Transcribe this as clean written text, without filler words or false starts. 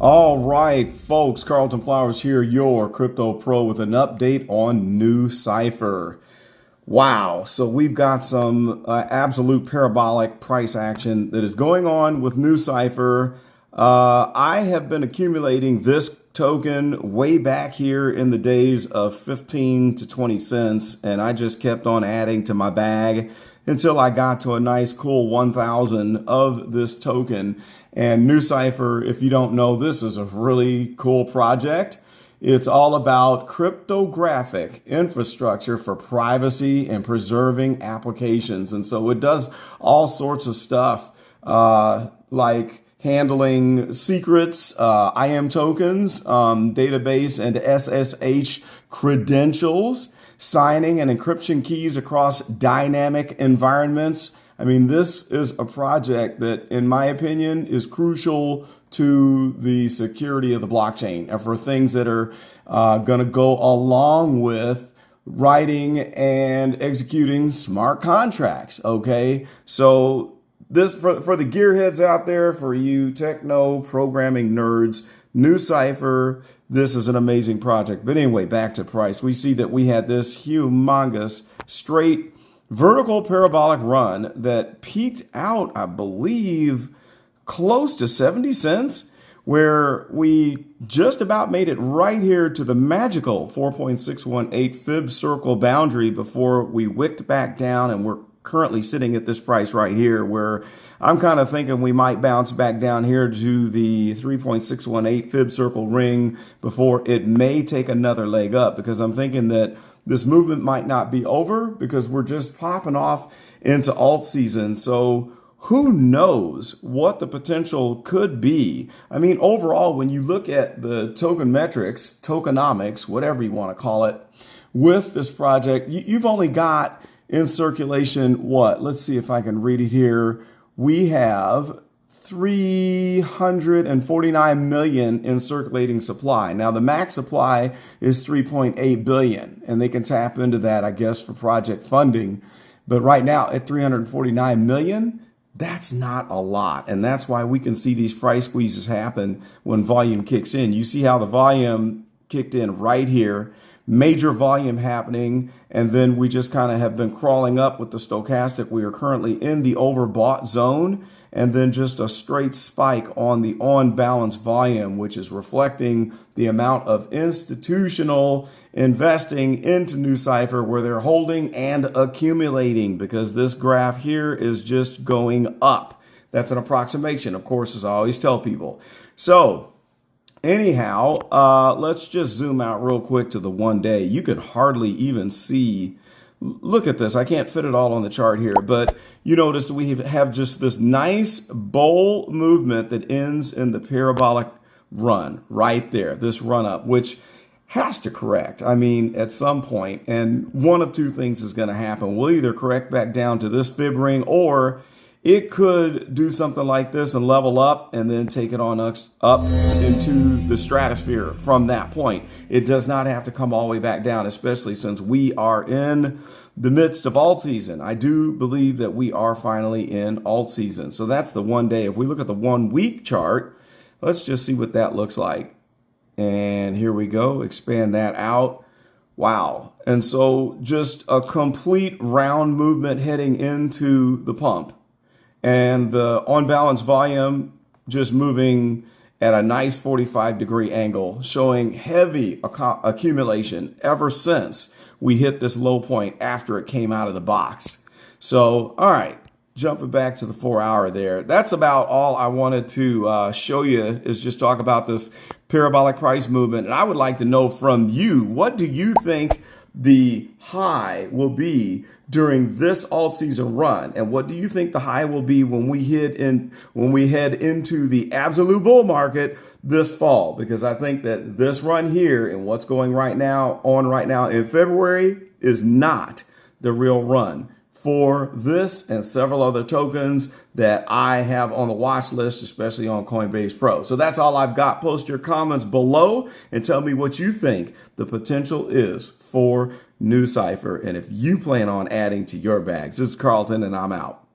All right, folks, Carlton Flowers here, your crypto pro with an update on Nucypher. Wow, so we've got some absolute parabolic price action that is going on with Nucypher. I have been accumulating this token way back here in the days of 15 to 20 cents, and I just kept on adding to my bag until I got to a nice cool 1,000 of this token. And Nucypher, if you don't know, this is a really cool project. It's all about cryptographic infrastructure for privacy and preserving applications. And so it does all sorts of stuff like handling secrets, IAM tokens, database and SSH credentials, signing and encryption keys across dynamic environments. I mean, this is a project that, in my opinion, is crucial to the security of the blockchain and for things that are going to go along with writing and executing smart contracts. Okay, so this for the gearheads out there, for you techno programming nerds, Nucypher, this is an amazing project. But anyway, back to price. We see that we had this humongous straight vertical parabolic run that peaked out, I believe, close to 70 cents, where we just about made it right here to the magical 4.618 fib circle boundary before we wicked back down, and we're currently sitting at this price right here, where I'm kind of thinking we might bounce back down here to the 3.618 fib circle ring before it may take another leg up, because I'm thinking that this movement might not be over because we're just popping off into alt season. So who knows what the potential could be? I mean, overall, when you look at the token metrics, tokenomics, whatever you want to call it, with this project, you've only got in circulation what? Let's see if I can read it here. We have 349 million in circulating supply. Now, the max supply is 3.8 billion, and they can tap into that, I guess, for project funding. But right now at 349 million, that's not a lot. And that's why we can see these price squeezes happen when volume kicks in. You see how the volume kicked in right here, major volume happening, and then we just kind of have been crawling up with the stochastic. We are currently in the overbought zone, and then just a straight spike on the on balance volume, which is reflecting the amount of institutional investing into Nucypher, where they're holding and accumulating, because this graph here is just going up. That's an approximation, of course, as I always tell people. So anyhow, let's just zoom out real quick to the 1 day. You can hardly even see. Look at this. I can't fit it all on the chart here, but you notice we have just this nice bull movement that ends in the parabolic run right there, this run up, which has to correct. I mean, at some point, and one of two things is going to happen. We'll either correct back down to this fib ring, or it could do something like this and level up and then take it on up into the stratosphere from that point. It does not have to come all the way back down, especially since we are in the midst of alt season. I do believe that we are finally in alt season. So that's the 1 day. If we look at the 1 week chart, let's just see what that looks like. And here we go. Expand that out. Wow. And so just a complete round movement heading into the pump. And the on balance volume just moving at a nice 45-degree angle, showing heavy accumulation ever since we hit this low point after it came out of the box. So, all right, jumping back to the 4 hour there. That's about all I wanted to show you, is just talk about this parabolic price movement. And I would like to know from you, what do you think the high will be during this alt season run, and what do you think the high will be when we head into the absolute bull market this fall? Because I think that this run here and what's going right now in February is not the real run for this and several other tokens that I have on the watch list, especially on Coinbase Pro. So that's all I've got. Post your comments below and tell me what you think the potential is for Nucypher, and if you plan on adding to your bags. This is Carlton, and I'm out.